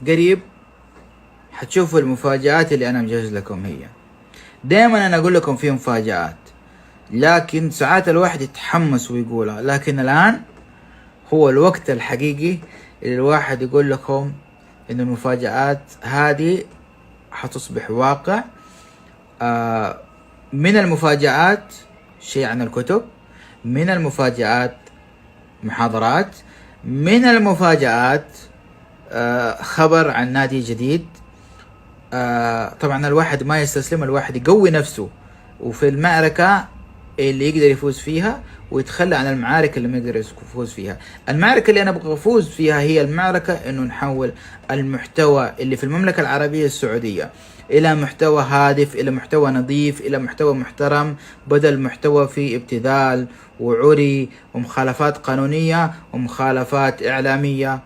قريب حتشوفوا المفاجآت اللي أنا مجهز لكم. هي دائما أنا أقول لكم في مفاجآت، لكن ساعات الواحد يتحمس ويقولها، لكن الآن هو الوقت الحقيقي اللي الواحد يقول لكم إن المفاجآت هذه حتصبح واقع. من المفاجآت شيء عن الكتب، من المفاجآت محاضرات، من المفاجآت خبر عن نادي جديد. طبعا الواحد ما يستسلم، الواحد يقوي نفسه وفي المعركة اللي يقدر يفوز فيها، ويتخلى عن المعارك اللي ما يقدر يفوز فيها. المعركة اللي أنا أبغى أفوز فيها هي المعركة إنه نحول المحتوى اللي في المملكة العربية السعودية إلى محتوى هادف، إلى محتوى نظيف، إلى محتوى محترم، بدل محتوى فيه ابتذال وعري ومخالفات قانونية ومخالفات إعلامية